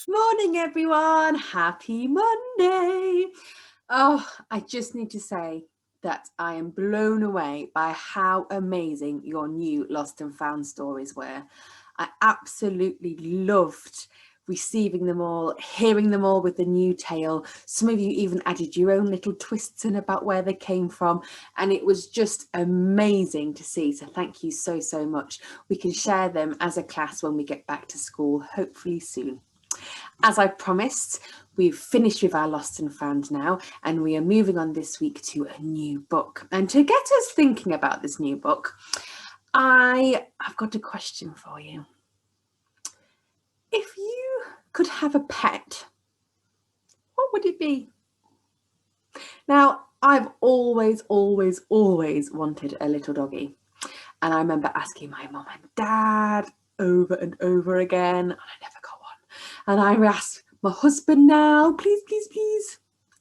Morning, everyone. Happy Monday. Oh, I just need to say that I am blown away by how amazing your new Lost and Found stories were. I absolutely loved receiving them all, hearing them all with the new tale. Some of you even added your own little twists in about where they came from, and it was just amazing to see. So thank you so, so much. We can share them as a class when we get back to school, hopefully soon. As I promised, we've finished with our Lost and Found now, and we are moving on this week to a new book. And to get us thinking about this new book, I've got a question for you. If you could have a pet, what would it be? Now, I've always wanted a little doggy. And I remember asking my mum and dad over and over again, and I never got one. And I asked my husband now, please.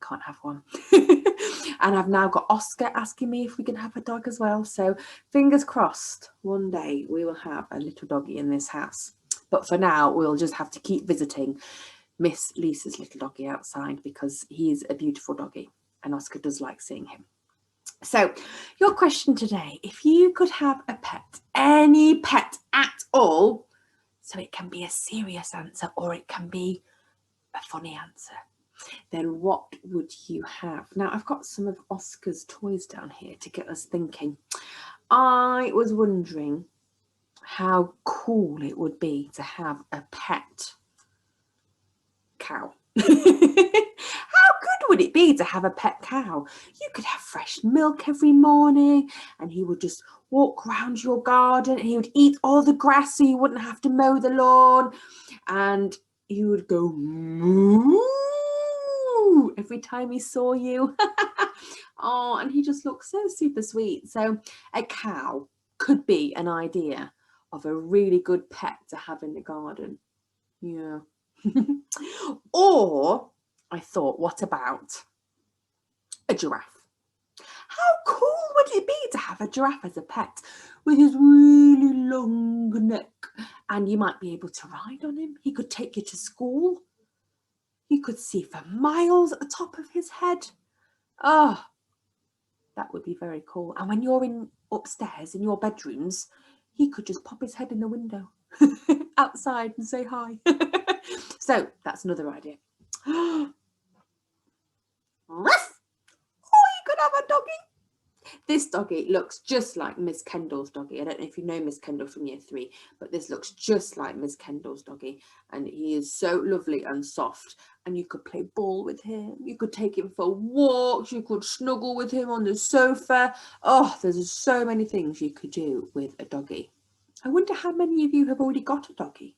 Can't have one. And I've now got Oscar asking me if we can have a dog as well. So fingers crossed, one day we will have a little doggy in this house. But for now, we'll just have to keep visiting Miss Lisa's little doggy outside because he's a beautiful doggy and Oscar does like seeing him. So your question today, if you could have a pet, any pet at all, so it can be a serious answer or it can be a funny answer, then what would you have? Now, I've got some of Oscar's toys down here to get us thinking. I was wondering how cool it would be to have a pet cow. How good would it be to have a pet cow? You could have fresh milk every morning and he would just walk around your garden and he would eat all the grass so you wouldn't have to mow the lawn, and he would go moo every time he saw you. Oh, and he just looks so super sweet. So a cow could be an idea of a really good pet to have in the garden. Yeah. Or I thought, what about a giraffe? How cool would it be to have a giraffe as a pet with his really long neck? And you might be able to ride on him. He could take you to school. You could see for miles at the top of his head. Oh, that would be very cool. And when you're upstairs in your bedrooms, he could just pop his head in the window outside and say hi. So that's another idea. Ruff! Oh, you could have a doggy. This doggy looks just like Miss Kendall's doggy. I don't know if you know Miss Kendall from year 3, but this looks just like Miss Kendall's doggy. And he is so lovely and soft. And you could play ball with him. You could take him for walks. You could snuggle with him on the sofa. Oh, there's so many things you could do with a doggy. I wonder how many of you have already got a doggy.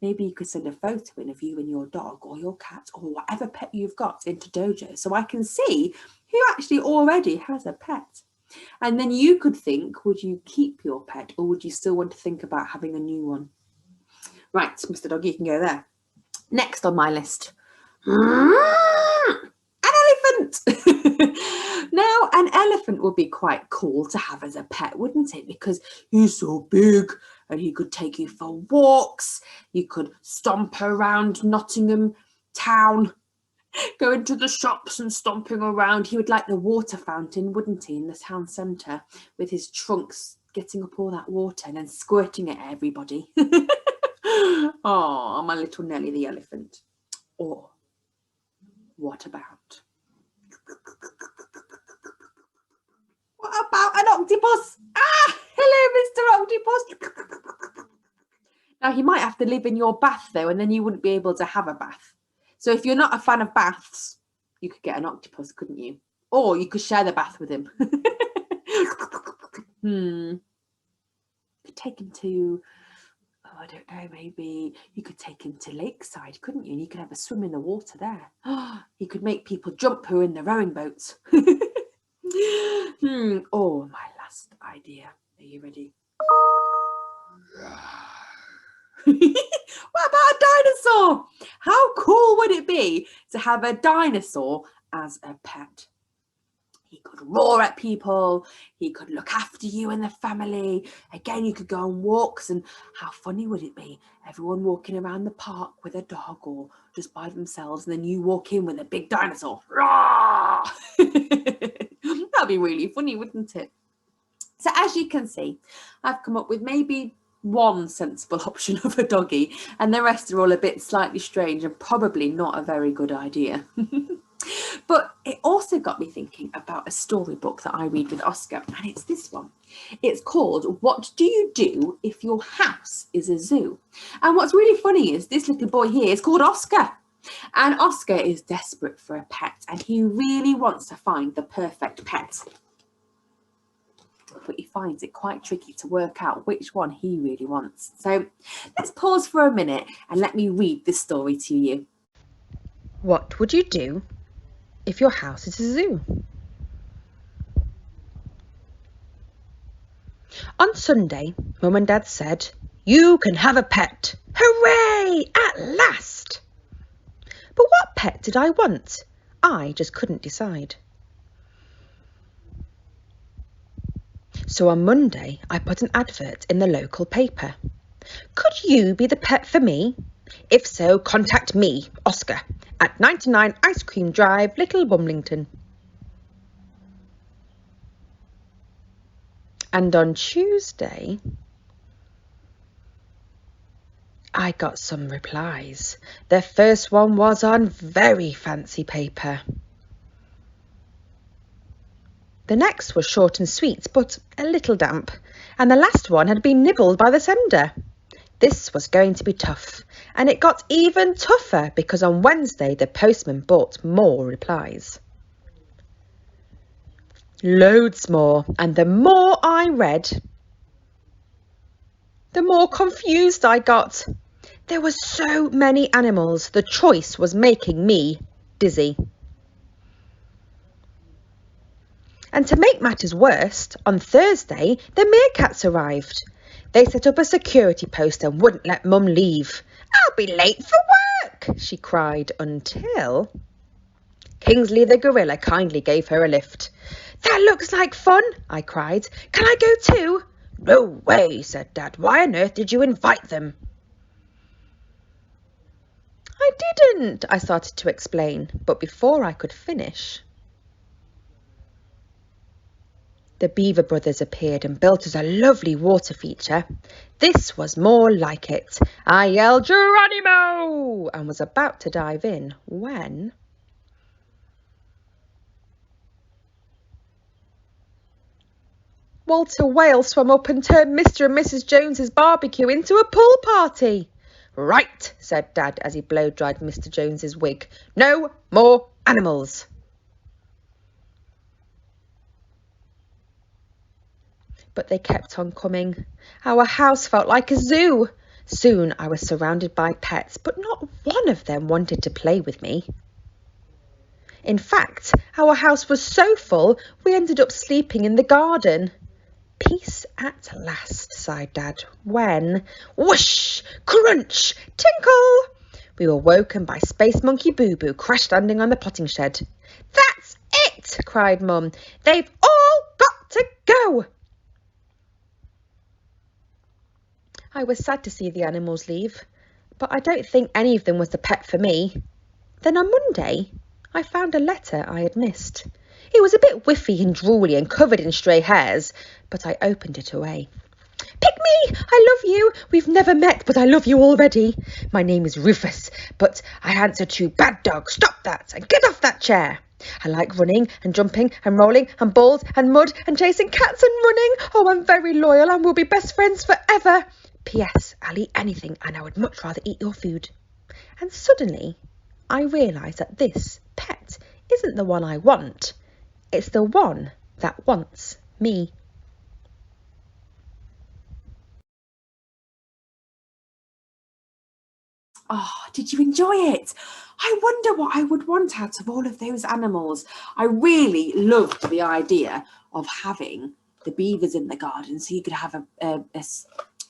Maybe you could send a photo in of you and your dog or your cat or whatever pet you've got into Dojo so I can see who actually already has a pet. And then you could think, would you keep your pet or would you still want to think about having a new one? Right, Mr. Dog, you can go there. Next on my list, an elephant. Now, an elephant would be quite cool to have as a pet, wouldn't it? Because he's so big and he could take you for walks. You could stomp around Nottingham town, go into the shops and stomping around. He would like the water fountain, wouldn't he, in the town centre with his trunks getting up all that water and then squirting it at everybody. Oh, my little Nelly the elephant. Or what about an octopus? Ah, hello, Mr. Octopus. Now, he might have to live in your bath, though, and then you wouldn't be able to have a bath. So if you're not a fan of baths, you could get an octopus, couldn't you? Or you could share the bath with him. You could take him to, I don't know, maybe you could take him to Lakeside, couldn't you? And you could have a swim in the water there. He could make people jump who are in the rowing boats. Oh, my last idea. Are you ready? What about a dinosaur? How cool would it be to have a dinosaur as a pet? He could roar at people. He could look after you and the family. Again, you could go on walks, and how funny would it be? Everyone walking around the park with a dog or just by themselves, and then you walk in with a big dinosaur. That'd be really funny, wouldn't it? So as you can see, I've come up with maybe one sensible option of a doggy, and the rest are all a bit slightly strange and probably not a very good idea. But it also got me thinking about a storybook that I read with Oscar, and it's this one. It's called What Do You Do If Your House is a Zoo? And what's really funny is this little boy here is called Oscar. And Oscar is desperate for a pet, and he really wants to find the perfect pet. But he finds it quite tricky to work out which one he really wants. So let's pause for a minute and let me read this story to you. What would you do if your house is a zoo? On Sunday, Mum and Dad said, "You can have a pet. Hooray! At last!" But what pet did I want? I just couldn't decide. So on Monday, I put an advert in the local paper. Could you be the pet for me? If so, contact me, Oscar, at 99 Ice Cream Drive, Little Bumlington. And on Tuesday, I got some replies. The first one was on very fancy paper. The next was short and sweet, but a little damp, and the last one had been nibbled by the sender. This was going to be tough, and it got even tougher because on Wednesday the postman brought more replies. Loads more, and the more I read, the more confused I got. There were so many animals, the choice was making me dizzy. And to make matters worse, on Thursday, the meerkats arrived. They set up a security post and wouldn't let Mum leave. "I'll be late for work," she cried, until Kingsley the gorilla kindly gave her a lift. "That looks like fun," I cried. "Can I go too?" "No way," said Dad. "Why on earth did you invite them?" "I didn't," I started to explain, but before I could finish, the Beaver Brothers appeared and built us a lovely water feature. This was more like it. I yelled, "Geronimo!" and was about to dive in when Walter Whale swam up and turned Mr. and Mrs. Jones's barbecue into a pool party. "Right," said Dad as he blow-dried Mr. Jones's wig. "No more animals." But they kept on coming. Our house felt like a zoo. Soon I was surrounded by pets, but not one of them wanted to play with me. In fact, our house was so full, we ended up sleeping in the garden. Peace at last, sighed Dad, when whoosh, crunch, tinkle! We were woken by Space Monkey Boo Boo crash landing on the potting shed. "That's it!" cried Mum. "They've all got to go!" I was sad to see the animals leave, but I don't think any of them was the pet for me. Then on Monday, I found a letter I had missed. It was a bit whiffy and drooly and covered in stray hairs, but I opened it away. "Pick me! I love you! We've never met, but I love you already. My name is Rufus, but I answer to bad dog. Stop that and get off that chair. I like running and jumping and rolling and balls and mud and chasing cats and running. Oh, I'm very loyal and we'll be best friends forever. P.S. I'll eat anything and I would much rather eat your food." And suddenly I realised that this pet isn't the one I want. It's the one that wants me. Oh, did you enjoy it? I wonder what I would want out of all of those animals. I really loved the idea of having the beavers in the garden, so you could have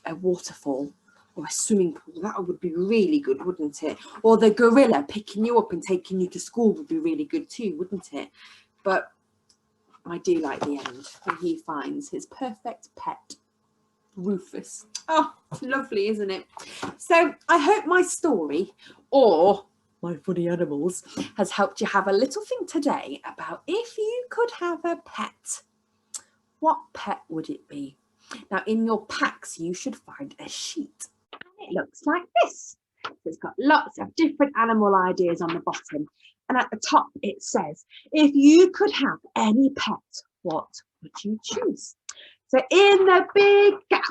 a waterfall or a swimming pool. That would be really good, wouldn't it? Or the gorilla picking you up and taking you to school would be really good too, wouldn't it? But I do like the end when he finds his perfect pet, Rufus. Oh, lovely, isn't it? So I hope my story, or my funny animals, has helped you have a little think today about if you could have a pet, what pet would it be? Now in your packs you should find a sheet, and it looks like this. It's got lots of different animal ideas on the bottom, and at the top it says, if you could have any pet, what would you choose? So in the big gap,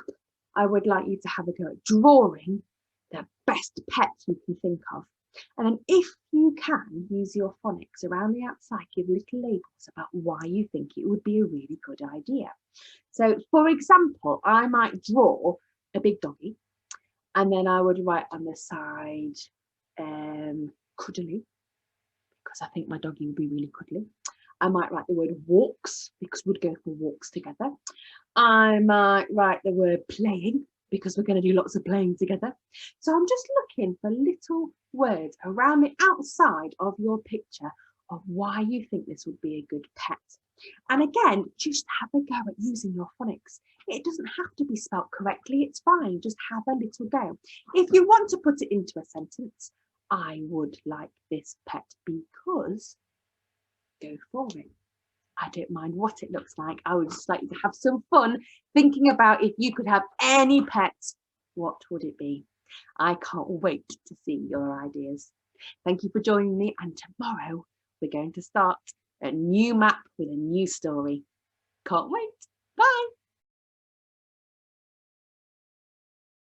I would like you to have a go at drawing the best pet you can think of. And then if you can, use your phonics around the outside, give little labels about why you think it would be a really good idea. So for example, I might draw a big doggy, and then I would write on the side, cuddly, because I think my doggy would be really cuddly. I might write the word walks, because we'd go for walks together. I might write the word playing, because we're going to do lots of playing together. So I'm just looking for little words around the outside of your picture of why you think this would be a good pet. And again, just have a go at using your phonics. It doesn't have to be spelt correctly, it's fine, just have a little go. If you want to put it into a sentence, I would like this pet because, go for it. I don't mind what it looks like. I would just like you to have some fun thinking about if you could have any pet, what would it be? I can't wait to see your ideas. Thank you for joining me, and tomorrow we're going to start a new map with a new story. Can't wait. Bye.